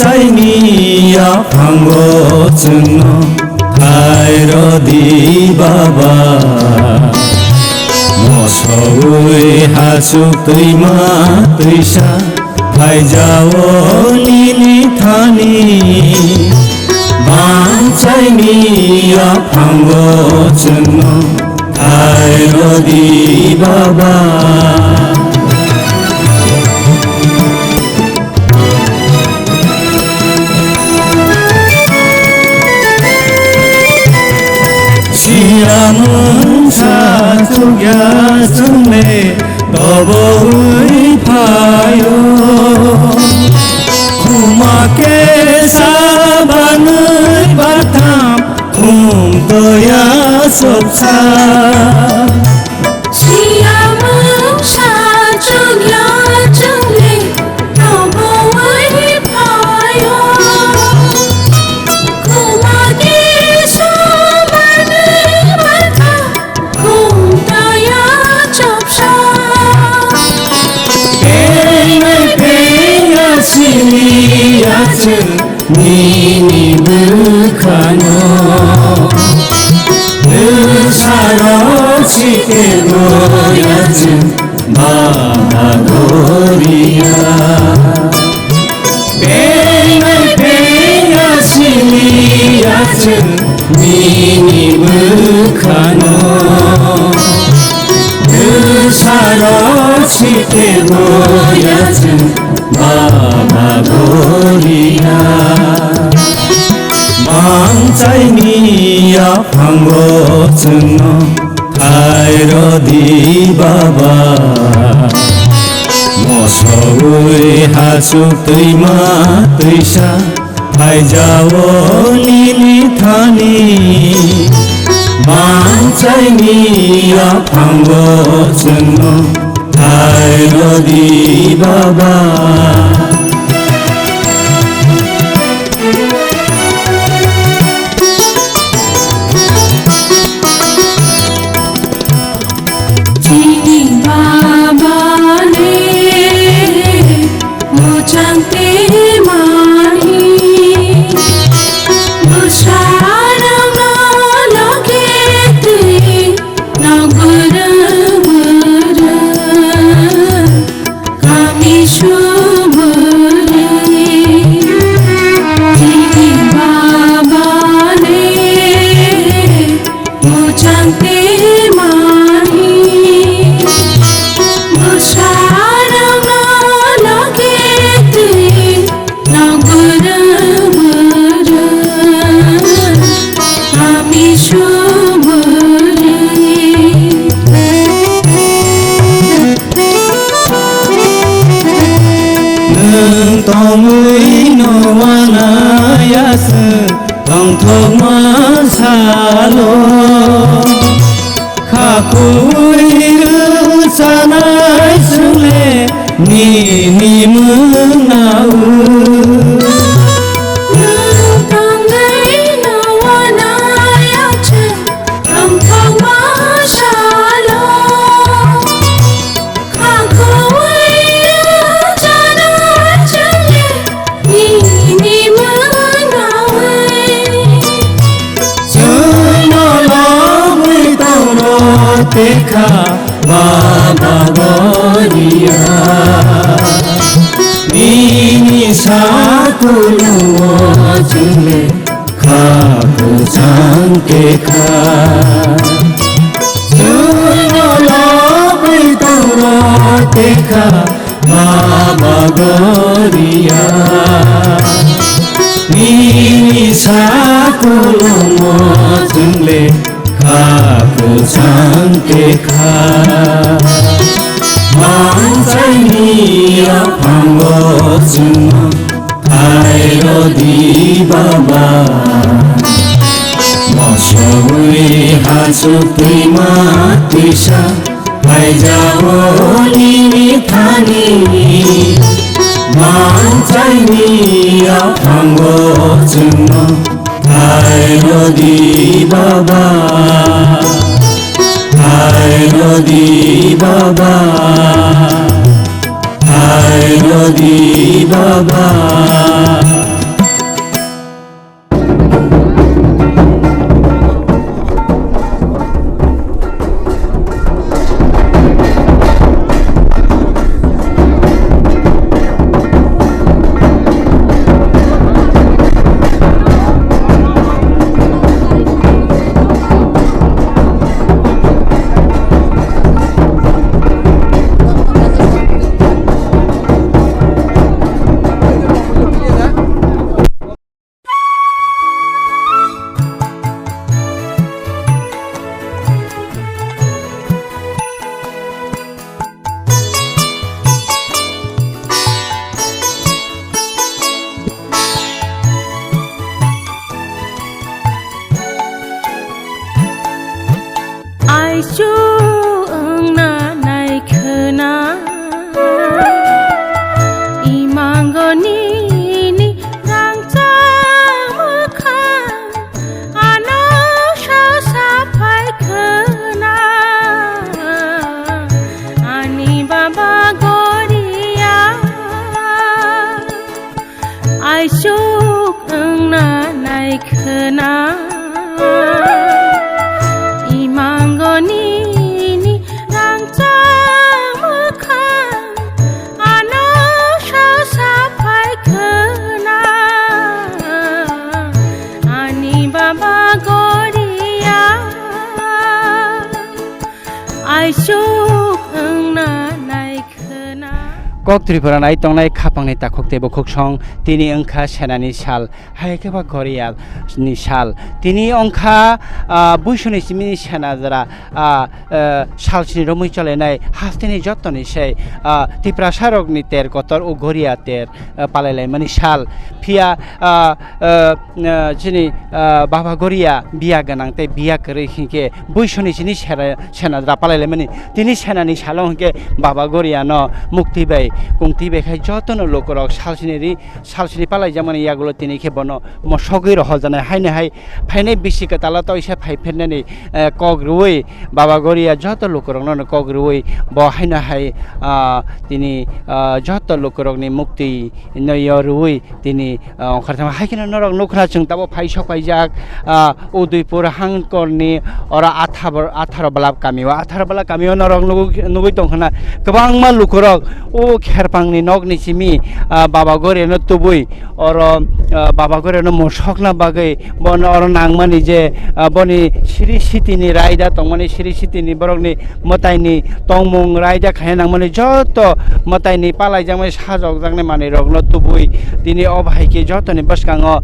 망자이니 아팡고 증노 타이러디 바바 모서의 하숙의 마트이샤 타이자오 니니 타니 망자이니 아팡고 증노 타이러디 바바 시람은 사족야 승내 너보의 파요 고맙게 사반의 바탕 꿈떠야 섭사 시람은 사족야 승내 너보의 파요 고맙게 니니 불카노 느사로치게 모야진 마하도리야 뱅을 뱅야시니야진 니니 불카노 느사로치게 모야진 마하도리야 망자이니야 방고 증노 타이러디 바바 모서의 하숙의 마트이샤 타이자오 니니 타니 망자이니야 방고 증노 타이러디 바바 지니 바바네 무장대 마니 무사랑 나라게들 나그르그르 감히 슈무르 지니 바바네 무장대 마니 무사랑 나라게들 나그르그르 감히 슈무르 능동의 너와 나야스 동통만 살로 가꾸이르 사나이 술래 니님은 나우 능동의 너와 나야스 동통만 살로 가꾸이르 사나이 술래 니님은 나우 스노로의 도로 테카 바바거리야 니니 사구누워 줄래 가부장께가 스노로의 도로 테카 바바거리야 니니 사구누워 줄래 가부장께가 망자이니야 방거증 타이러디 바바 모서의 하숙의 마트이샤 타이자오 니니 타니 망자이니야 방거증 타이러디 바바 타이러디 바바 di baba Aisu engna naikena imanggoni ni rangca mekha ano sapai kena ani baba Garia Aisu engna naikena imanggoni ni rangca mekha ano sapai kena ani baba Garia aisuk engna naikena KOKTRIPURA nai tongnai khapangni takhokte bokhokshong tini angkha senani sal haikeba Garia ni sal tini angkha buishoni simini senadra salchini romui cholenai hastini jottoni sei Tripura sarokni ter kotor o Garia ter palelai mani sal phia chini baba Garia Biyak ganang te Biyak re hingke buishoni sini senadra palelai mani tini senani salo hingke baba Garia no mukti bai kungti bekhai jotono lokorok salsini palai jamani yagulo tini khebono mosogir hojana haine hai phaine Bisi katala to isa phai phenani KOKTRIPURA baba Garia joto lokorok no KOKTRIPURA bo haina hai tini joto lokorok ni mukti noyorui tini kharthama haikina norok nokra chung tabo phai sokai jak udipur hangkorni ora ATHARO balap kamiwa norok nugui tongkhana kwbangma lokorok o kherpangni nokni simi baba Garia no tubui oro baba Garia no mosokna bagai bon oro nangmani je boni siri sitini raida tongmani siri sitini borokni motaini tongmung raida khaina nangmani joto motaini palai jangmai sajok jangne mani rok no tubui tini obhaike jotoni baskango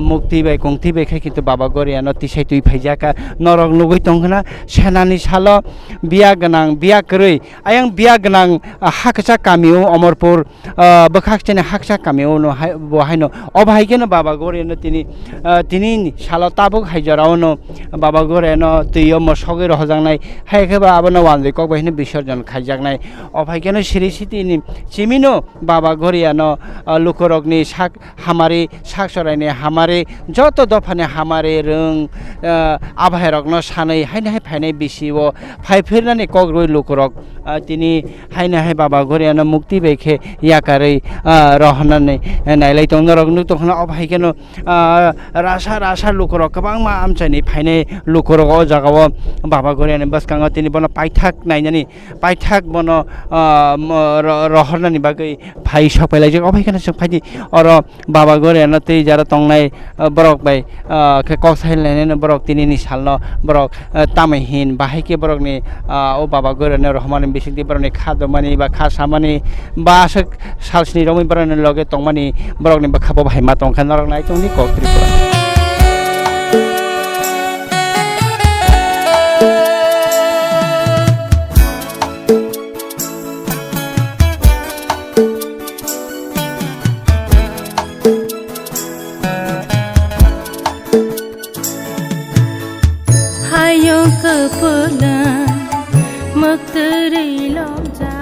mukti bai kungti bai khai kintu baba Garia no tisai tui phaijaka norok nugui tongkhana senani salo Biyak ganang Biyak rui ayang Biyak ganang hakcha kamio Amorpur bakhakchene hakcha kamio no bohaino obhaike no baba Garia no tini salo tabuk haijarao no baba Garia no tuyo mosogir hojangnai haikeba abono wanjai kok bahine bisorjon khaijaknai obhaike no siri sitini chimino baba Garia no lukorokni sak hamari sak soraini hamari joto dofane hamari rung abhairok no sanai haine hai phainai Bisi o phaifirnani KOKTRIPURA lukorok tini haine hai baba Garia no mukti bekhe yakarei rohnani nailai tongnorok nu tokhna obhaike no rasa lukorok kwbangma amchani phainai lukorok o jagao baba Garia ni baskango tini bono paithak nainani paithak bono rohornani bagai phai sopailai je obhaike no sokphaidi oro baba Garia no tei jara tongnai borok bai khe koksailai no borok tini ni salno borok tamahin bahaike borok ni o baba Garia no rohmani bisikti borok ni khadomani ba khasamani ba salsini romui borok ni loge tongmani borok ni bakhabo bhaima tongkha norok nai tongni KOKTRIPURA hayo kepala mekteri lomja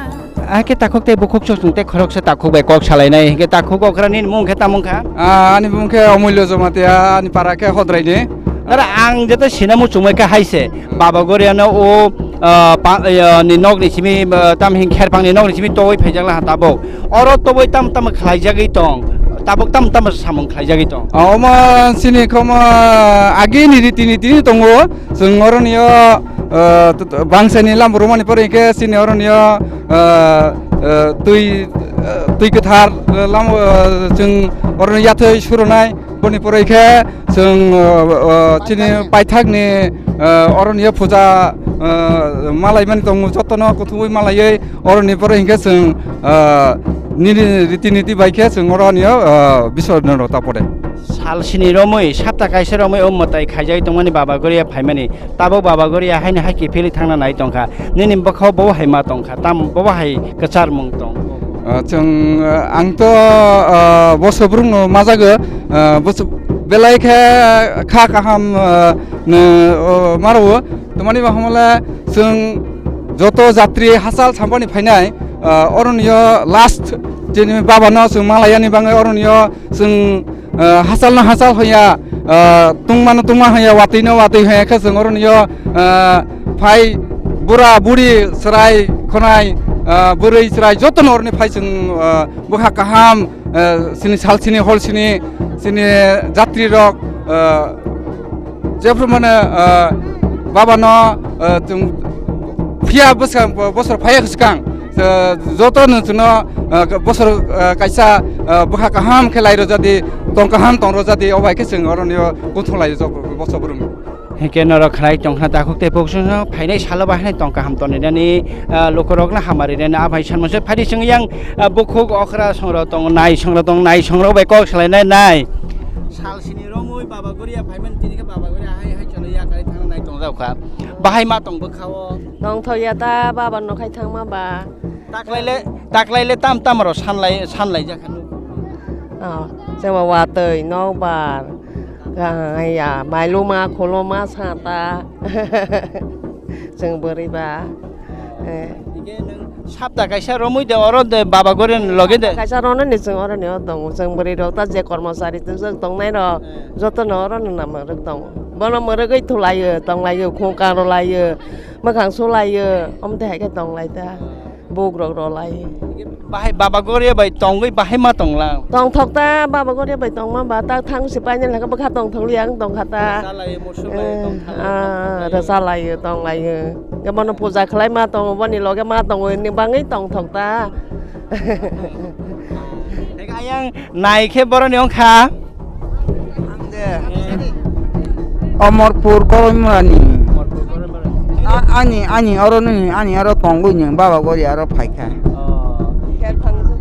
ake takhokte bokhokchok tungte khorokse takhok bai kok salainai hingke takhok okrani mungkhe tamungkha ani bumkhe amulyo jomatia ani parake hodraine Dara ang jeta sinamu chumai ka haise baba Garia no o ni nok ni chimi tam hing kher pang ni nok ni chimi toi phejang la tabok oro toi tam khlaijagi tong tabok tam samung khlaijagi tong oma sini koma agi ni riti tongo sing oroniyo bangsani lam romani pore ke sini oroniyo tui kethar lam sing oroni yathoi suronai boni pore ke sing sini paithak ni oroniyo puja malai mani tongo jotono kuthui malai oroni pore ke sing riti baike sing oroniyo bisodno ta pore sal sini romoi sapta kaisa romoi ommatai khaijai tongmani baba goria phaimani tabo baba goria haina haiki pheli thangna nai tongkha nini bakhaw bo haima tongkha tam bo hai kachar mung tong जों आंथ' बसब्रुंनो मा जागो बेलायखे खा काहाम मारावो तमानि बाहामला जों जत' जात्रि हासाल सामपानि फायनाय अरनिय last jenny बाबानो जों मालायानि बाङै अरनिय जों हासाल ना हासाल होया तुंमा होया वातैनो वातै होयाखै जों अरनिय फाय बुरा बुरि सराय खनाय बोरै सराय जतन अरनि फाय जों बहा काहाम सिनि साल सिनि हल सिनि जात्रि रक जेफ्र माने बाबानो जों फिया बोसोर फाया सिगां जतन जोंनो बोसोर कायसा बहा काहाम खेलाय रजादि तंग काहाम तंग रजादि अबायखे जों अरनि गथलाय बोसोर बुरुं heke norok khlai tongkha takuk te pokso phainai salo bahai tongka ham tonani lokorok na hamari ne abai sanmose phadi sing yang bukhuk okra songra tong nai songra bai kok salai nai sal sini romoi baba goria phaiman tini ke baba goria hai chalo ya kai thang nai tong rau kha bahai ma tong bkhawo tong thoya ta baba no khai thang ma ba taklaile tam ro sanlai ja khanu jawa wa tei no ba ya mai luma koloma sata जों बोरै बा ike nang sapta kaisa romoi de oro de baba goren loge de kaisa rono ni जों oro ni dong जों बोरै ro ta je kormosari जों tongnai ro joto no oro ni nam ro dong bono moro gei thulayo tonglayo khongka ro layo makhang solayo omte hai ke tonglai ta bogrok ro lai bahai baba goria bai tongoi bahai ma tongla tong thok ta baba goria bai tong ma ba ta thang sipai nen la ka bakha tong thong liang tong khata salai mosulai tong ra salai tong lai ke bono puja khlai ma tong boni loge ma tong ni bangai tong thok ta eka yang nai khe boroni ongkha Amorpur Koromani ani aro tonggu ni baba gori aro phaika kher phangju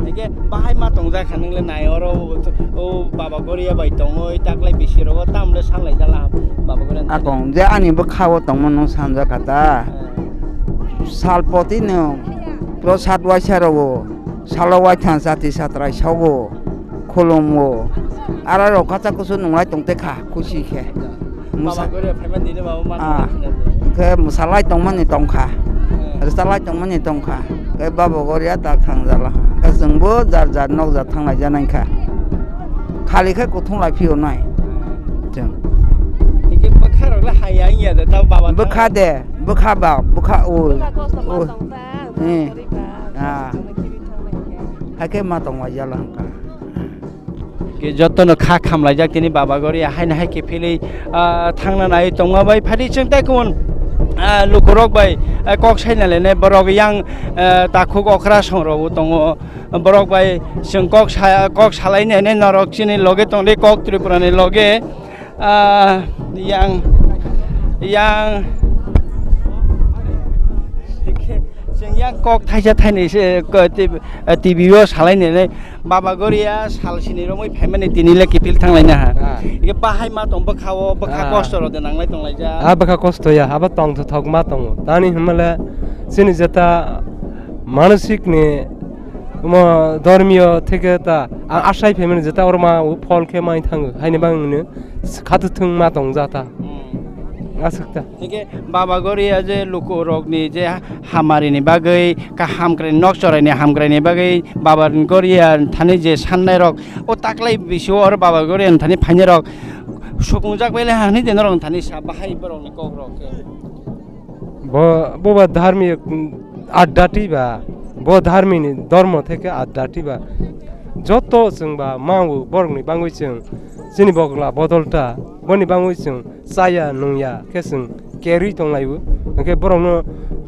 eke bahai ma tongja khanung le nai oro o baba goria bai tongoi taklai bisiro tamle sanlai jala baba goria akong je ani bo khawo tongmano sanja kata salpoti no prosad waisaro salo waithan sati satrai sawo kholomo araro kacha kusu nunglai tongte kha khushi khe baba goria phaiman dine baba ma ke musalai tongmani tongkha salai tongmani tongkha ke baba goria ta thangjala ke jengbo jar nok jar thangnai janaikha khali khe kuthung lai phio nai jeng eke bakha rok la hayang ya da baba bukha de bukha ba bukha o hake ma tongwa jala ka ke jotono kha khamlai jak tini baba goria haina hai ke pheli thangna nai tonga bai phadi chengtai kun lukurok bai kok saina lene borok yang takhuk okra sonro tongo borok bai sing kok salai ne norok chini loge tongre KOKTRIPURA ni loge yang yang kok thaija thaini se TV o salai ne baba goria sal sini romoi phaimani tini le kipil thanglai na ha ike bahai ma tong bakhawo bakha kosto ro de nanglai tonglai ja bakha kosto ya aba tong thok ma tong tani himala sini jeta মানসিক নে ধর্মীয় থেকে তা আশাই ফেমেন যেটা ওর মা ফল খে মাই থাঙ্গো Heine বাংনো খাতুথুং মা দং जाता आसक्ता ठीक बाबा गोरिया जे लुको रोगनि जे हामारिनि बागै का हामग्रानि नक चरायनि हामग्रानि बागै बाबा गोरिया थानि जे साननाय रग ओ ताकलाय बिसो और बाबा गोरिया थानि फाइने रग सुकुंजाक बेले हानि देन रग थानि सा बाहाय बरनि कक रग ববা ধার্মিক আড্ডাটি বা ধর্মিনী ধর্ম থেকে আড্ডাটি বা যত जोंबा मावो बरगनि बांगै जों जोंनि बगला बदलता बनि बांगै जों साया नंया के जों केरि दंलायबो ओंखे बरंनो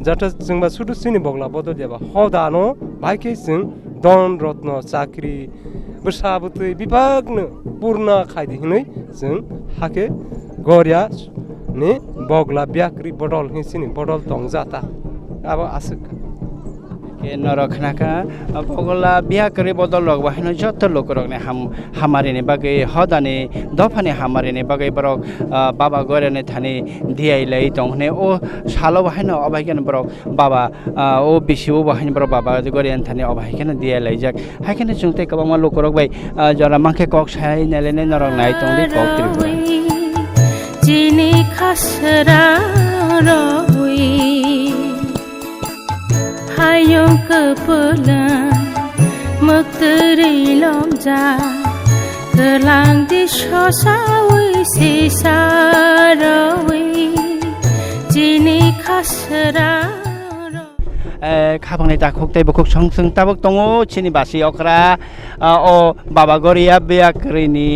जाता जोंबा सुदु जोंनि बगला बदल जाबा हदानो बाइके जों दन रत्न चाकरि बसाबुतै विभागनो पूर्ण खायदिनै जों हाके गरिया नि बगला ब्याकरि बदल हिसिनि बदल दं जाता अब आसक के नरखनाका बगला बिहा करे बदल लग बाहन जत लोक रगने हमारे ने बगे हदाने दफाने हमारे ने बगे बरक बाबा गरे थाने दियाइ लै तंगने ओ सालो बाहन अबाइकन बरक बाबा ओ बिसिउ बाहन बरक बाबा गरे थाने अबाइकन दियाइ लै जाक हाइकन जोंते कबामा लोक रग बाय जरा मांखे कक साइ नेलेने नरग नाइ तंगले कक त्रिपुरा जिनि खासरा रहुई हायो कपुला मक्तरी लमजा गलां दिशो सावै सेसारवै जिनि खासरा खाफांनि दाखुकtai बखुक संसं ताबक दङो चिनि बासि अखरा ओ बाबा गरिया बेयाकरिनि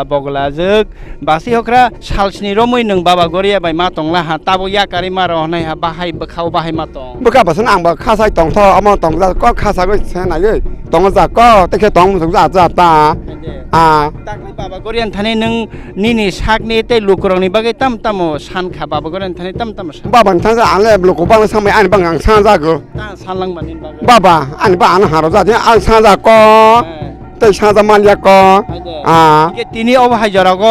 बगला जोग बासि अखरा सालसनि रमै नों बाबा गरिया बाय मा तंला हा ताबो याकारि मा रहनाय हा बाहाय बखाव बाहाय मा तंग बका बसन आंबा खासाय तंथ अमा तंजा क खासागै सेनायै तंग जा क तखे तंग मुसुक जा जा ता ताकनि बाबा गरियान थाने नों निनि साकनि ते लुकरंनि बागै तम तम सानखा बाबा गरियान थाने तम तम बाबान थांजा आले लोको बांग सामै आनि बांग आं साजा गो सानलां मानि बागै बाबा आनि बा आन हारो जाथे आं साजा क तै साजा मालिया क के तिनी अबहाय जरागो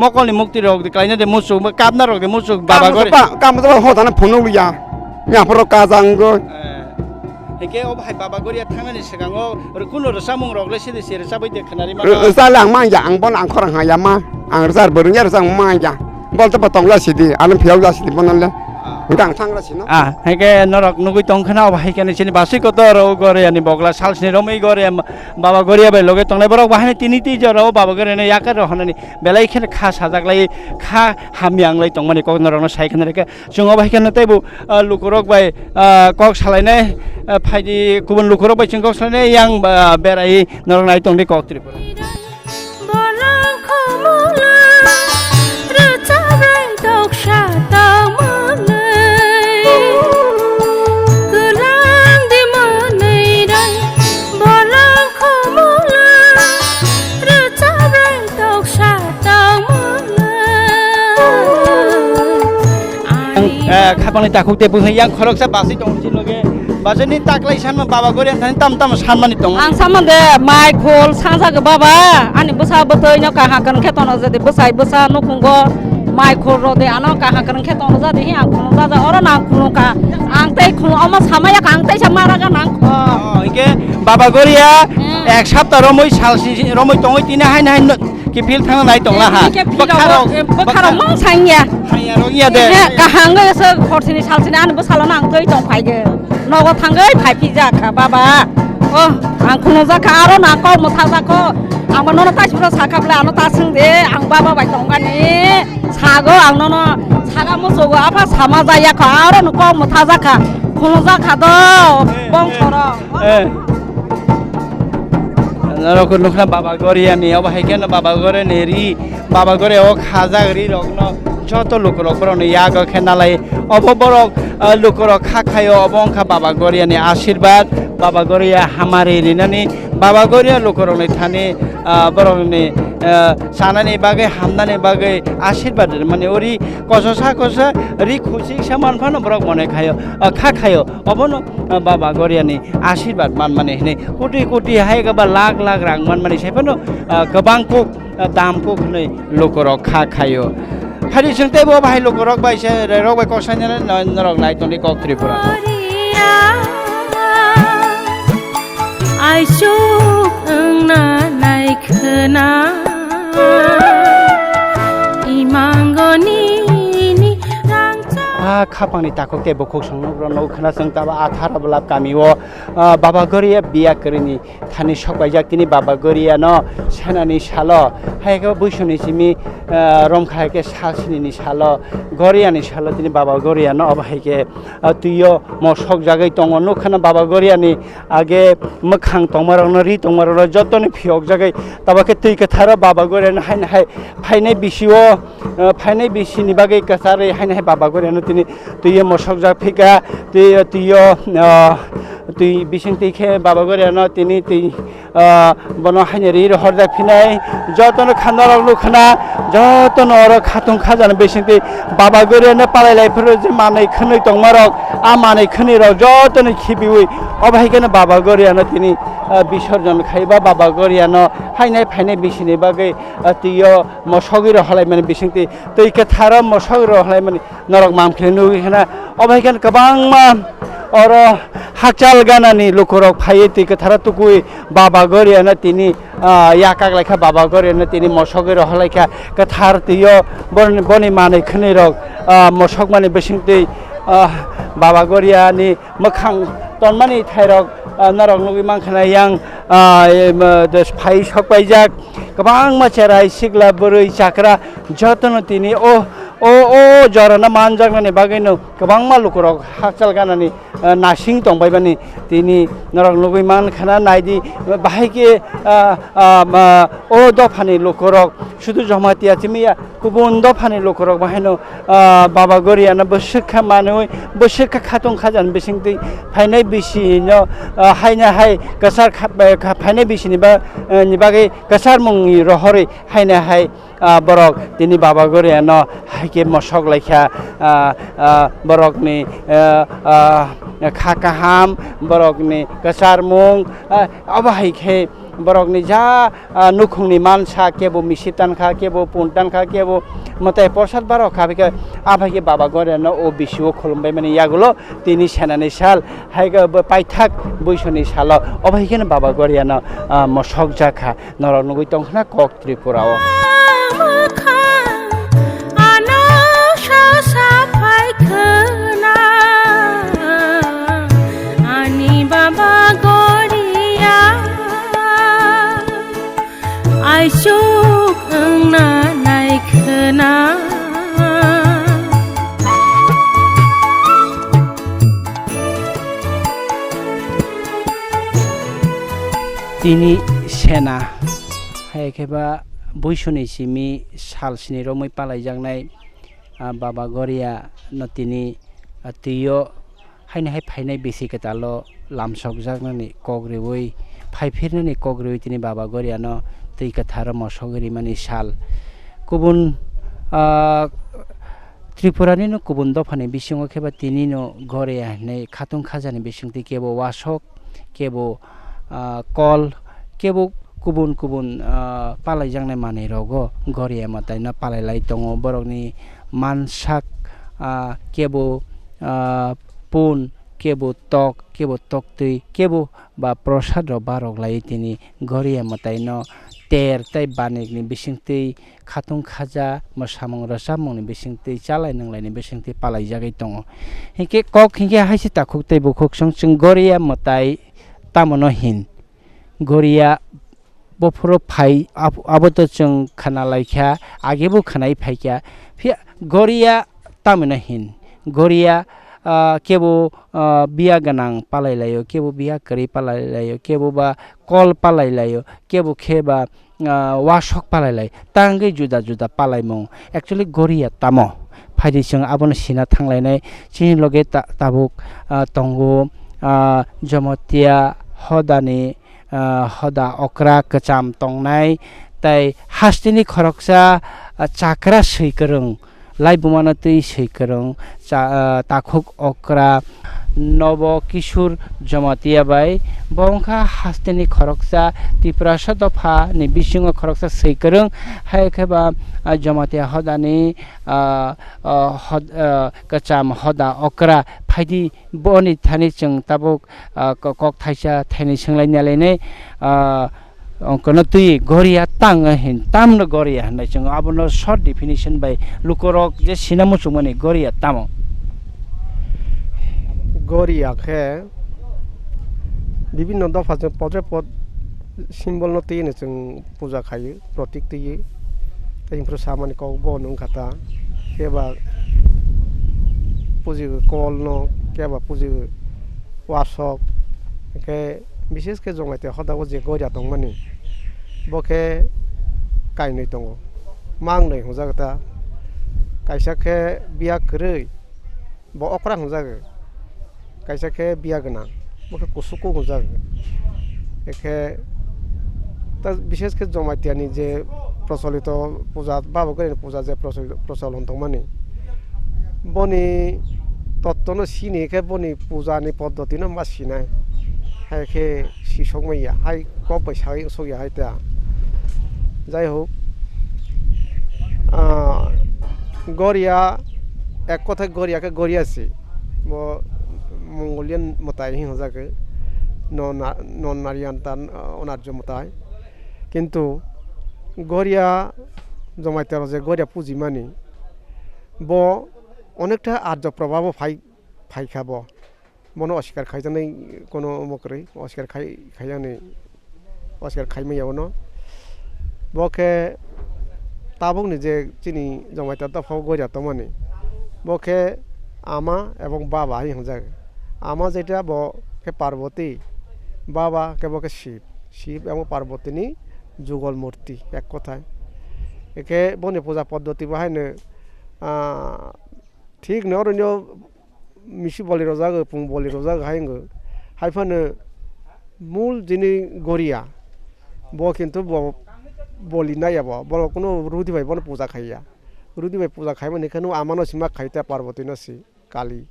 मकलनि मुक्ति रग दिक्लाइना दे मुसुक काबना रग दे मुसुक बाबा गरि काम त होताना फुनु लिया याफोर काजांगो एके अबहाय बाबा गरिया थांनानि सिगाङो कुनु रसामुं रगले सिदि सिरि साबै देखनारि मा जाला आं मांया आं बन आं खरं हाया मा आं जार बरं यार जां मांया बल त पतंगला सिदि आन फियाव जा सिदि बनले गां थांग्रा सिनो हेके नरक नुगै तंखना अबहाय केने सिनि बासि कत र गरियानि बगला सालसनि रमै गरिया बाबा गरिया बाय लगे तंनाय बरक बाहाय तिनि ति जर बाबा गरियानि याका रहनानि बेलाय खेने खा साजागलाय खा हामियांगलाय तंमानि कक नरकनो साइखने रेके जों अबहाय केने तैबो लुकुरक बाय कक सालायनाय फाइदि गुबुन लुकुरक बाय जों कक सालायनाय यां बेराय नरक नाय तंदि कक त्रिपुरा खाफांनि दाखुकते बुंहै यां खरकसा बासि दंसि लगे बाजनि ताकलाय सान बाबा गरियान थाने तम तम सानमानि दं आं सामदे माइ खोल साजागो बाबा आनि बोसा बतै न काहा कन खेतन जदि बोसाय बोसा नखुंगो माइ खोल रदे आनो काहा कन खेतन जदि हि आं खुनु जाजा अर ना खुनु का आं तै खुनु अमा सामाया आं तै सामारा गा नां ख इके बाबा गरिया एक सप्ताह रमै सालसि रमै तंगै तिने हाय नाय कि फिल थांना नाय तंला हा बखाराव मा साइया हाया रगिया दे काहांगो सो खरसिनि सालसिनि आनि बोसाला नां तै दं फायगो नगो थांगै फाइफि जाखा बाबा ओ आं खुनु जाखा आरो ना क मुथा जाखो आं नन तासिपुरा साखाब्ला आनो तासिं दे आं बाबा बाय तंगानि सागो आं नन सागा मोसौगो आफा सामा जाया खा आरो न क मुथा जाखा खुनु जाखा द बंसर नरक नुखना बाबा गरियानि अबहाय केन बाबा गरियानि रि बाबा गरिया ओ खाजा रि रगन जत लोक रगन याग खेनालाय अब बरक लोक र खाखायो अबंखा बाबा गरियानि आशीर्वाद बाबा गरिया हमारे रिनानि बाबा गरिया लोक रगनि थाने बरगनि सानानि बागै हामनानि बागै आशीर्वाद माने ओरि कससा कससा रि खुसि समान फानो बरक मने खायो खाखायो अबन बाबा गरियानि आशीर्वाद मान माने हिने कोटि कोटि हायगबा लाख लाख रां मान माने सेफनो गोबां को दाम को नै लोक र खाखायो हारि जोंते बो बाहाय लोक रक बायसे रक बाय कसैने नरक नाय तनि कक त्रिपुरा आइसुक ओंना नायखोना इमांगनि खापांनि ताखुते बखौ संग्र नौ खना जों ताबा आथारा बला कामिओ बाबा गरिया बिया करिनि थानि सकबायजाक तिनि बाबा गरिया न सेनानि सालो हायको बैसोनि सिमि रमखायके सालसिनि सालो गरियानि सालो तिनि बाबा गरिया न अबहायके तुयो मसक जागै दङ न खना बाबा गरियानि आगे मखां तंमारन रि तंमारन जतनि फियक जागै ताबाके तुइके थारा बाबा गरिया हाय हाय फाइनै बिसिओ फाइनै बिसिनि बागै कसारै हाय हाय बाबा गरिया तिनि तुयो मसक जा फिका तुयो तुई बिसिं तिखे बाबा गरिया न तिनि तुई बन हायने रि हरजा फिनाय जतन खानार लुखना जतन अर खातुं खाजान बिसिं ति बाबा गरिया न पालायलायफोर जे मानै खनै तंमारक आ मानै खनै र जतन खिबिउइ अबहायकेन बाबा गरिया न तिनि विसर्जन खाइबा बाबा गरिया न हायनाय फायनाय बिसिनि बागै तियो मसगि रहलाय माने बिसिं ति तैके थारा मसगि रहलाय माने नरक मामख्ले नुगिना अबहायकेन गोबांमा और हाकचाल गानानि लुखरक फायै तैके थारा तुकुइ बाबा गरिया न तिनि याकाक लायखा बाबा गरिया न तिनि मसगि रहलायखा कथार तियो बनि मानै खनै रक मसग माने बिसिं ति बाबा गरियानि मखां तनमानि थायरक नरक नुगि मांखना yang फाइ सकबायजाक गोबां मानसियाराय सिग्ला बोरै जाग्रा जतन तिनि ओ जरना मानजागनानि बागैनो गोबां मालुखरक हाकचाल गानानि नासिं दंबायबानि तिनि नरक नुगि मानखना नायदि बाहायके ओ दफानि लुखरक शुधु जमातिया चिमिया गुबुन दफानि लुखरक बाहायनो बाबा गरियाना बोसोखा मानोय बोसोखा खातुं खाजान बिसिंति फायनाय बिसिनो हायना हाय गसार फायनाय बिसिनि बागै गसार मुंनि रहरै हायना हाय बरक तिनि बाबा गरिया न हायके मसक लायखा बरकनि खाकाहाम बरकनि गसार मुं अबहायखे बरकनि जा नुखुंनि मानसा केबो मिसितानखा केबो पुनतानखा केबो मते प्रसाद बारो खाबिके आभागे बाबा गरिया न ओ बिसिओ खुलुमबाय माने यागुलो तिनि सेनानि साल हायगा पाइथाक बैसोनि साल अबहायकेन बाबा गरिया न मसक जाखा नरक नुगै तंखना कक त्रिपुराओ Aisuk engna naikena तिनि सेना हायकेबा बैसोनि सिमि सालसिनि रमै पालायजांनाय बाबा गरिया न तिनि तियो हायना हाय फायनाय बिसि केतालो लामसक जागनानि कग्रिवै फायफिरनानि कग्रिवै तिनि बाबा गरिया न तैका थारा मसगरि माने साल गुबुन त्रिपुरानि न गुबुन दफानि बिसिङाव खेबा तिनि न गरिया नै खातुं खाजानि बिसिंति केबो वासक केबो कल केबो गुबुन गुबुन पालायजांनाय माने रगो गरिया माताय न पालायलाय दङ बरकनि मानसाक केबो पुन केबो तक्तै केबो बा प्रसाद र बारक लाय तिनि गरिया माताय न तेर तै बानेगनि बिसिंतै खातुं खाजा मसामं रसामंनि बिसिंतै चालाय नंलायनि बिसिंतै पालायजागै दङ हिके कक हिके हायसे ताखुतै बुखुक जों गरिया माताय तामनो हिन गरिया बफरो फाइ आबोत जों खाना लायखा आगेबो खानाय फायखा फि गरिया तामनो हिन गरिया केबो बिया गनां पालायलायो केबो बिया करि पालायलायो केबो बा कल पालायलायो केबो खेबा वासक पालायलाय तांगै जुदा जुदा पालायमं एक्चुअली गरिया तामो फायदिसं आबन सिना थांलायनाय चिनि लगे ताबुक तंगो जमतिया हदानि हदा अक्रा कचाम तंनाय ताय हास्तिनि खरकसा चाक्रा सैकरं लाइबुमाना तै सैकरं ताखुक अक्रा नव किशोर जमातिया बाय बंखा हास्तिनि खरकसा त्रिपुरा दफा नि बिसिङ खरकसा सैकरं हायखेबा जमातिया हदानि कचाम हदा अक्रा फायदि बनि थानि जों ताबुक कक थाइसा थाइनै सोंलायनालायनै अंकन तुई गरिया तांग हिन तामनो गरिया होननाय जों आबनो शर्ट डेफिनेशन बाय लुकरक जे सिनामुसु माने गरिया तामो গরিয়াকে বিভিন্ন দফাजों पदे पद सिम्बल न तैनो जों पूजा खायो प्रतीक तैयो तैनिफ्राय सामानि कौ बन खाता केबा पूजिग कल न केबा पूजिग वासक के विशेष के जंगायते हदाव जे गरिया दंमानि बके गायनाय दङ मांनाय हजागता कायसाके बिया गोरै ब अक्रा हजागो कायसाके बिया गोनां बके कुसुकु हजागो एखे ता विशेष के जमातियानि जे प्रचलित पूजा बाबा गरिया पूजा जे प्रचलन दंमानि बनि तत्तनो सिनि के बनि पूजानि पद्धति न मासिनाय हायके सिसंमैया हाय क बैसागै सया हायता যাই হোক গরিয়া এক কথায় গরিয়াকে গরিয়াছি মঙ্গোলিয়ান মতাই হিংসাকে নন নারিয়ান তান অনার্য মতাই কিন্তু গরিয়া জমাইতে যে গরিয়া পুঁজি মানি ব অনেকটা আর্য প্রভাব ফাইখাব মনে অস্বীকার খাইজানাই কোনো মকরে অস্বীকার খাইজানাই অস্বীকার খাইমাইয়াও ন বকে তাবুকনি যে চিনি জমাইতে দফাও গরিয়া তমানি বকে আমা এবং বাবা হিংজাগ আমা যেটা বকে পার্বতী বাবা কে বকে শিব এবং পার্বতীনি যুগল মূর্তি এক কথায় একে বনে পূজা পদ্ধতি বাহায়নো ঠিক নরন্য মিসি বলি রজাগো পুং বলি রজাগো হাইঙ্গো হাইফানো মূল যিনি গরিয়া ব কিন্তু বলি নাইয়াব বড় কোনো রুদি ভাই বলে পূজা খাইয়া রুদি ভাই পূজা খাই মানে এখানেও আমানো সীমা খাইতে পার্বতী নসি কালী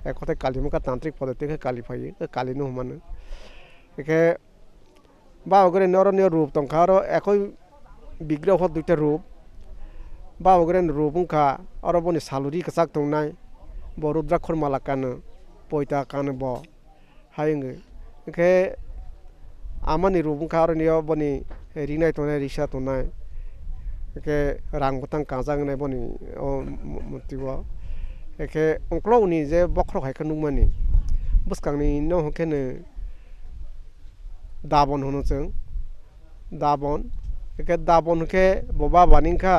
এক কথায় কালী মুখা তান্ত্রিক পদ্ধতি কালী ফাইয়ে কালী নো মানে একে বাবা করে নরনীয় রূপ তংখা আর একই বিগ্রহ দুইটা রূপ বাবা করে রূপ উংখা আর বনি সালুরি কাচাক দंनाय ब रुद्राक्षर माला कानो पयता कानो ब हायंगे एखे आमानि रूप उंखा और नियो बनि रिनाय तनाय रिसा तनाय एखे रां बतang काजांनाय बनि मूर्ति ब एखे अंक्लौनि जे बख्र हायखा नुमानि बसकांनि न हकेनो दाबन होनो जों दाबन एखे दाबन के बबा बानिंखा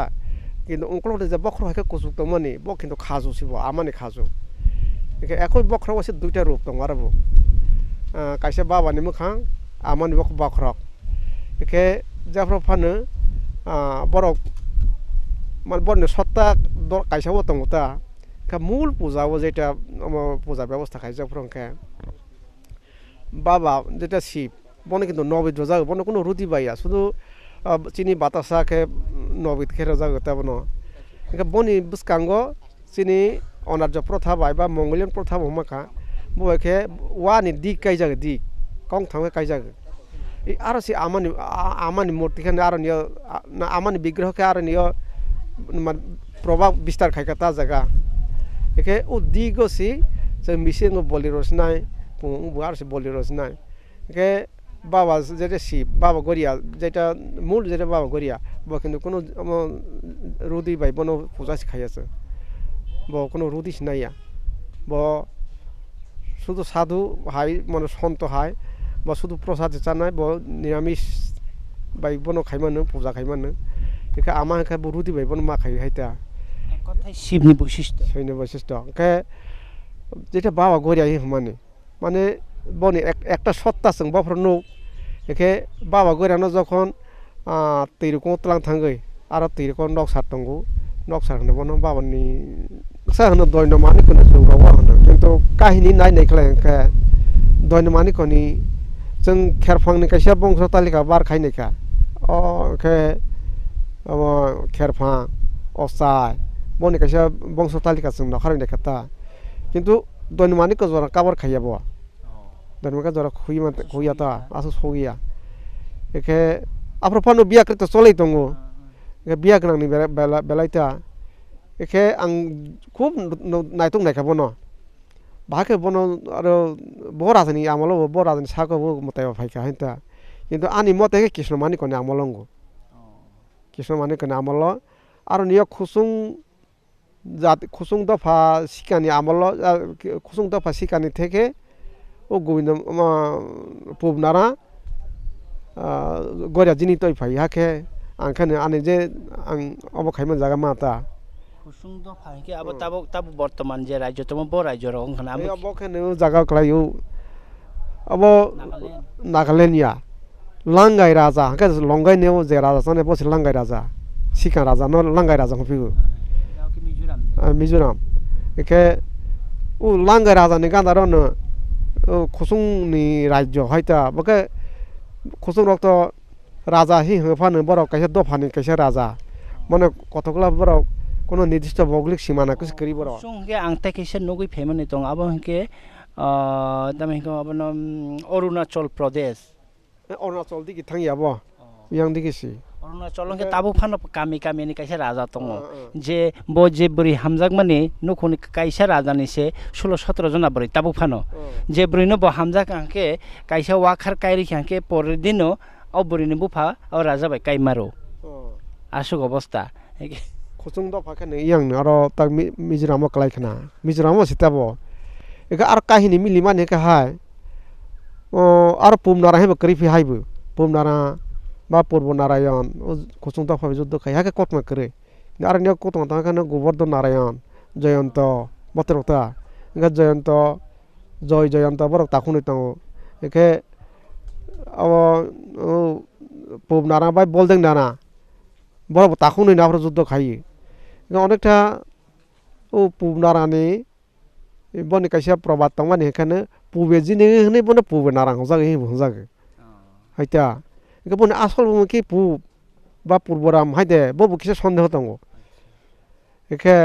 কিন্তু অঙ্কলতে যে বক্র হাকে কুচুক দমানি ব কিন্তু খাজু সিব আমানি খাজু একে একই বক্র আছে দুইটা রূপ দং আরবো কাইসে বাবানি মোখাং আমানি বক্র একে জাফর ফানো বরক মানে বর্ণ সত্তা কাইসাও দংতা কা মূল পূজাও যেটা পূজা ব্যবস্থা খাইছে ফ্রংকে বাবা যেটা শিব বনে কিন্তু নবদ্র যাগ বনে কোনো রুদি বাইয়া শুধু চিনি বাতাসা কে নবিত খেরা জাগতা বনো একে বনি বুসকাঙ্গ চিনি অনার্য প্রথা বাই বা মঙ্গোলিয়ান প্রথা বমাকা বকে ওয়ানি দিক কাই জাগে দিক কং থাঙ্গে কাই জাগে এই আর সি আমানি মূর্তি খানে আর নিয় না আমানি বিগ্রহ কে আর নিয় প্রভাব বিস্তার খাইকা তা জায়গা একে ও দিগো সি যে মিসিং বলি রসনাই আর সি বলি রসনাই একে বাবা যেটা শিব বাবা গরিয়া যেটা মূল যেটা বাবা গরিয়া ব কিন্তু কোনো রুদি বাই বনো পূজা শিখাইছে ব কোনো রুদি সিনাইয়া ব শুধু সাধু হাই মানে সন্ত হাই বা শুধু প্রসাদ চানাই ব নিরামিষ বাই বনো খাইমানো পূজা খাইমানো একে আমা হেখা রুদি বাই বনো মা খাই হাইতা কথাই শিবনি বৈশিষ্ট্য শিবনি বৈশিষ্ট্য কে যেটা বাবা গরিয়া মানে বনি একটা সত্তা जों बाफ्र नु एखे बाबा गरानो जखन तैरको तलां थांगै आरो तैरको नक्सा दंगो नक्सा होनो बनो बाबानि सा होनो दयनमानि कोन जौरावा होनो किन्तु काहिनी नायनाय खलायखा दयनमानि कोनि जों खेरफांनि कायसा बंश तालिका बार खायनायखा एखे खेरफां असाय बनि कायसा बंश तालिका जों नखारनाय खाता किन्तु दयनमानि को जरा काबर खायाबो धर्मका जरा खुया था आसु सोगिया एके आफ्रोफानो बिया करते चलै दंगो एके बिया गनांनि बेलायता एके आं खूब नायtung नायखा बनो बाके बनो आरो बराजनि आमलो बराजनि साको मताय फायखा हायता किन्तु आनि मते के कृष्णमानि कोनि आमलंगो कृष्णमानि कोनि आमलो आरो निया खुसुं জাতি খুসুং দফা সিকানি আমল খুসুং দফা সিকানি থেকে ও গোবিন্দ পুবনারা গরিয়া জিনি তৈ ফাই হাকে आंखानो आने जे आं अबखायमोन जागा माता खुसुं दफा के अब ताबो बर्तमान जे राज्य तम ब राज्य र ओंखाना अब बखनो जागा क्लायो अब नागालैंड या लांगाई राजा के लंगाई नेव जे राजा सने बस लांगाई राजा सिका राजा न लांगाई राजा को फिगु मिजोराम के उ लांगाई राजा नि गादा र न खुसुं नि राज्य हायता बके खुसुं रक्त রাজা হি হফানো বড় কাইসা দফানি কাইসা রাজা মানে কতগুলা বড় কোনো নির্দিষ্ট ভৌগোলিক সীমানা কিছু করি বড় সঙ্গে আংতে কাইসা নগৈ ফেমানি দং আবো হকে তামিকে আবনো অরুণাচল প্রদেশ অরুণাচল দিকে থাঙ্গিয়াবো ইয়াং দিকেছি অরুণাচল হকে তাবো ফানো কামি কামিনি কাইসা রাজা দङ যে ব যে বরি হামজাক মানে নখনি কাইসা রাজানি সে 16-17 জন বরি তাবো ফানো যে বরিনো ব হামজাক আংকে কাইসা ওয়াখার কাইরি আংকে পরের দিনও অবরিনি বুফা আর রাজা ভাই কাইমারো আসুক অবস্থা খুসুং দফা খানে ইয়াং আর তাক মিজোরাম ক্লাইখনা মিজোরাম সিতাবো একা আর কাহিনী মিলি মানে কা হাই আর পুমনারা হেব করিফি হাইবো পুমনারা বা পূর্ব নারায়ণ খুসুং দফা যুদ্ধ খাই হাকে কতমা করে আর নিয় কতমা তাখানে গোবর্ধন নারায়ণ জয়ন্ত বতরতা একা জয়ন্ত জয়ন্ত বড় তাকুনি তাও একে अब পুব নারা বাই বলদেন না বড় তাকুনি না যুদ্ধ খাইয়ে অনেকটা ও পুব নারানি বনে কাইসা প্রবাদ দं মানে এখানে পুবে জিনে হনে বনে পুবে নারাং জাগে হে জাগে হাইতা একে বনে আসল কি পুব বা পূর্বরাম হাইদে ববু কিসে সন্দেহ দङ একে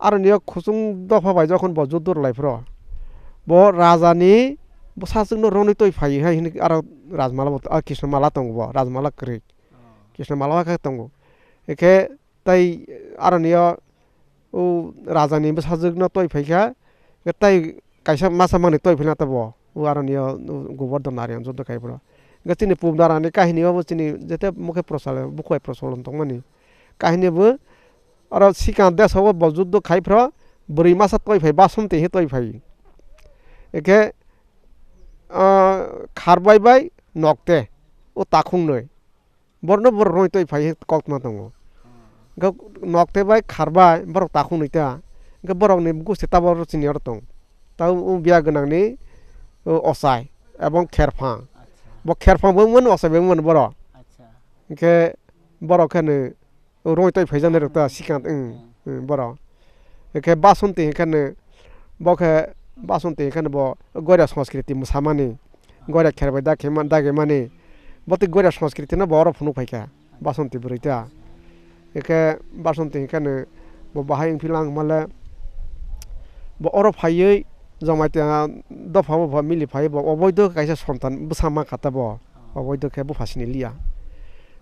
আর নিয় খুসুং দফা বাই যখন ব যুদ্ধ লাইফর ব রাজানি সাজोंनो रनि तय फायो हाय आरो राजमाला कृष्णमाला दङ राजमाला करै कृष्णमाला का दङ एके तै आरो निय ओ राजानि साजोंनो तय फायखा तै काइसा मासा माने तय फैना तब ओ आरो निय गोवर्धन नारायण जुद्ध खाइब्र गतिनि पुबनारानि काहिनीबो चिनि जते मुखे प्रसाल बुखय प्रचलन दङ माने काहिनीबो आरो सिका देशबो ब जुद्ध खाइफ्र बोरै मासा तय फाय बासमते हे तय फाय एके खारबाय नकते ओ ताखुंनै बरनो बर रय तय फाय कक्मा दङ नकते बाय खारबाय बर ताखुंनैता गे बरनि गुसे ताबर चिनियर दं ता उ बिया गोनांनि असाय एवं खेरफां ब खेरफांबो मोन असायबो मोन बर अच्छा के बर खाने रय तय फाय जाने रता सिका बर एके बासन्ति खाने बखे बासन्ति एखाने ब गरिया संस्कृति मुसामानि गरिया खेरबाय दागे माने बति गरिया संस्कृति न बर फुनु फायका बासन्ति बुरैता एके बासन्ति एखाने ब बाहाय फिलां माले ब अर फायै जमाइता दफा ब मिलि फाय ब अबैध काइसा सन्तान बुसामा खाता ब अबैध के बुफासिनि लिया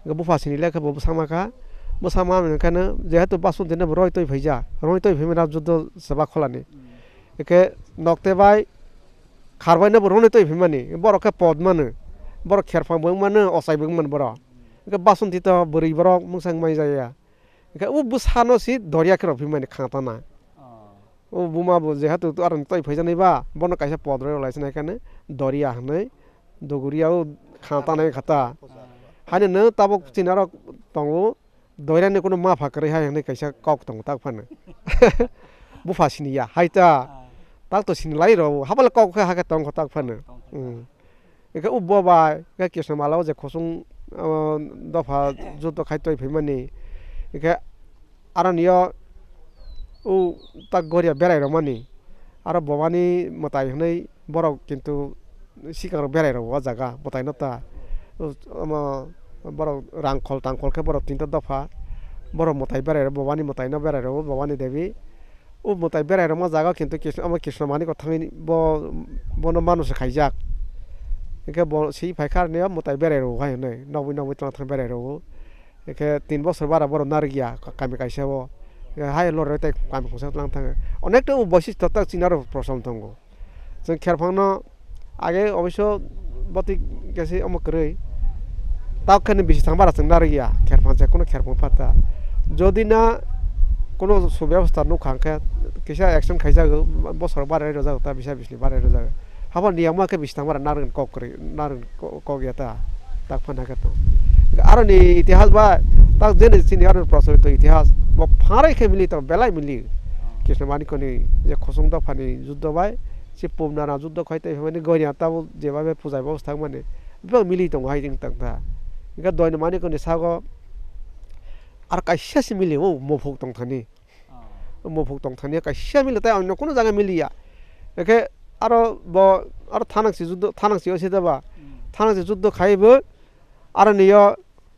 बुफासिनि लेखा ब बुसामा का बुसामा एखाने जेहेतु बासन्ति न रय तय फायजा रय तय फायमेना जुद्ध सेबा खलानि एके नकते बाय खारबाय न बरनो तय फिमानि बरके पद मानो बर खेरफांबो मानो असायबो मन बर एके बासन्ति त बोरै बर मुसां माइ जाया एके उ बुसानो सि दरिया के फिमानि खाताना उ बुमा बु जेहातु आर तय फैजानैबा बन काइसा पद रे लाइसना एखाने दरिया हनै दगुरियाव खातानाय खाता हाने न ताबो चिनार दङो दरियानि कोनो माफा करे हाय हनै काइसा कक दङ ताक फानो बुफासिनिया हायता ताक तो सिन लाई रो हाबल कक हाके दङ ताक फानो एके उब्बो बाय के कृष्णमालाव जे खसुं दफा जुद्ध खायतय फैमानि एके आरनिय उ ताक गरिया बेराय रमानि आरो बवानि मताय हनै बर किन्तु सिगां बेराय रो जागा बतायनता बर रांखल तांखल के बर तिनता दफा बर मताय बेराय रो बवानि मताय न बेराय रो बवानि देवी उ मताय बेराय रमा जागा किन्तु कृष्णमानि कथाङै बन मानुस खाइजाक एके ब सि फायखारने मताय बेराय रो हाय नै नबै थां बेराय रो एके 3 बছর बारा बर नारगिया कामि काइसाबो हाय लरे तय कामि खसा लां थाङो अनेकटा बैशिष्ट्य तक चिनार प्रसम दंगो जों खेरफांनो आगे अबश्य बति गेसे अमकरै ताकने बिसि थां बारा जों नारगिया खेरफां जे कोनो खेरफां फाता जदि ना কোনো সুব্যবস্থা নুখাঙ্কে কিসা অ্যাকশন খাইজা বছর বারাই রোজা তা বিশা বিশনি বারাই রোজা হাবা নিয়ামাকে বিশতাং বারা নারেন ককরি নারেন কগিয়াতা তাক ফানাকে তো আরো নি ইতিহাস বা তাক জেনে চিনি আরো প্রচলিত ইতিহাস বা ফারাই খে মিলি তো বেলাই মিলি কৃষ্ণ মানিকনি যে খসংদা ফানি যুদ্ধ বাই সে পমনারা যুদ্ধ খাইতে মানে গনিয়া তাও যেভাবে পূজায় ব্যবস্থা মানে বেও মিলি দং হাই দিং তাংতা ইকা দয়ন মানিকনি সাগো আর কাইসাসি মিলি ও মফুক দং থানি মফুক দং থানি কাইসা মিলি তাই অন্য কোনো জায়গা মিলিয়া একে আরো আরো থানাংসি যুদ্ধ থানাংসি আছে দেবা থানাংসি যুদ্ধ খাইবো আরো নিয়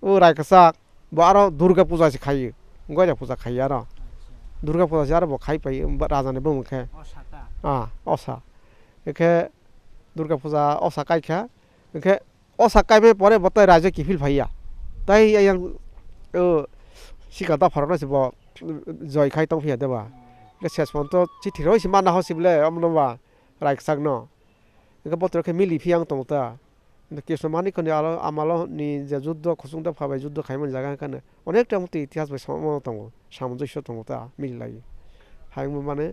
ও রায়কাসাক বা আরো দুর্গা পূজা আছে খাইयो গয়রা পূজা খাইयो আরো দুর্গা পূজা আছে আরো খাই পাই রাজানে বমखे অসা একে দুর্গা পূজা অসা কাইখা একে অসা কাইবে পরে বতাই রাজে কিফিল ভাইয়া তাই আং সিকাতা ফারনাসি ব জয় খাই তং ফিয়া দেবা শেষ পর্যন্ত চিঠি রইছি মানা হসিবলে আমনবা রায়কাসাক ন একে বতরকে মিলি ফিয়াং তংতা কৃষ্ণ মানিকনি আলো আমালো নি যে যুদ্ধ খসংদা ফাবাই যুদ্ধ খাইমন জায়গা কানে অনেকটা মতো ইতিহাস বাই দङ সামঞ্জস্য দङ তা মিলাই হাইমु মানে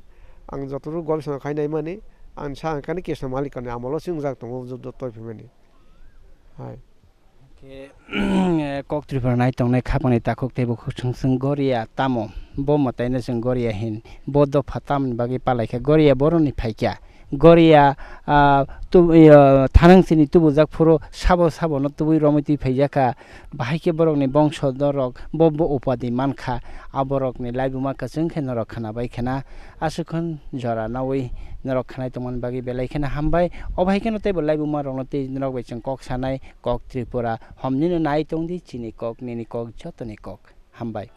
आं যতটুকু গবেষণা খাইনাই মানে आं সাংকানি কৃষ্ণ মালিকনি আমালো সিংজাক দङ যুদ্ধ তয়ফিমানি হাই KOKTRIPURA नाय तंनाय खापानि ताखुक तेबो खुसुंसुं गरिया तामो बो मतायनो जों गरिया हिन बद फाताम बागै पालायखा गरिया बरनि फाइक्या गरिया तु थानांसिनि तुबुजाक फुरो साबो न तुबुइ रमिति फाइजाका बाहायके बरकनि बंशधरक बब उपाधि मानखा आबरकनि लाइबुमा कजोंखे नरक खाना बायखेना आसुखन जरा नावै नरक खानाय तमन बागै बेलायखेना हामबाय अबायखेना तेबो लाइबुमा रंनते नरक बायचों कक सानाय KOKTRIPURA हमनिनो नाय तंदि चिनि कक निनि कक जतनि कक हामबाय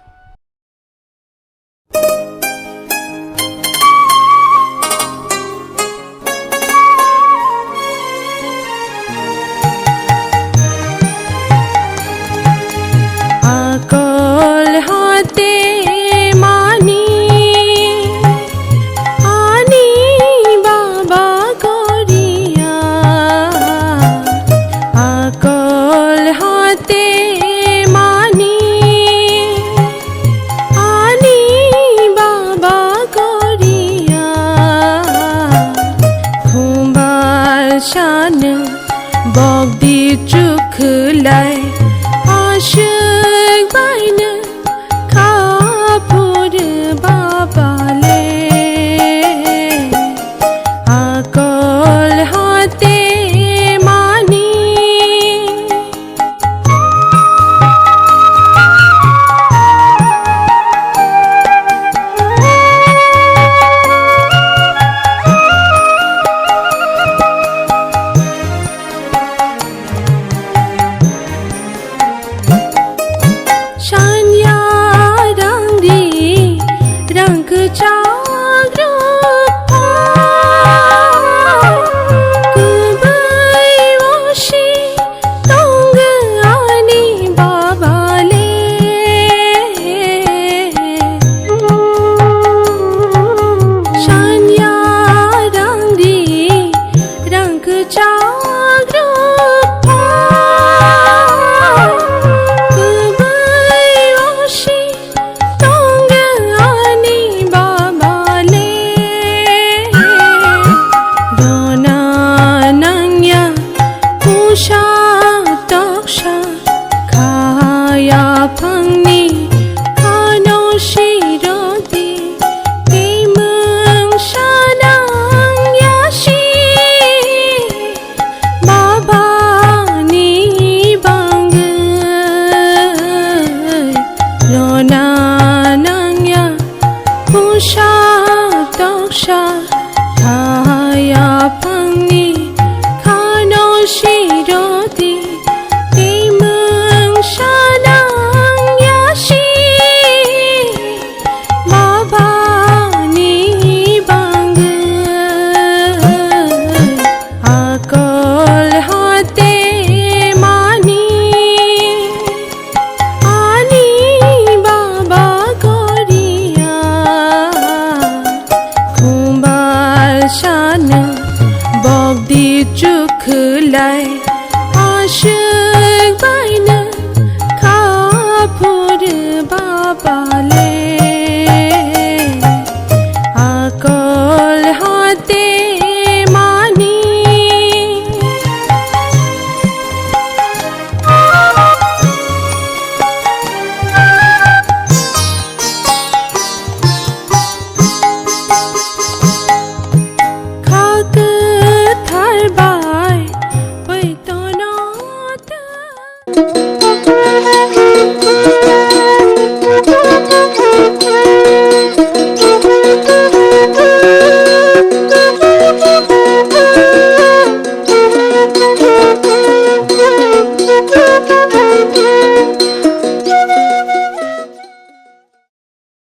आशिक बायनो खाफुर बाबाले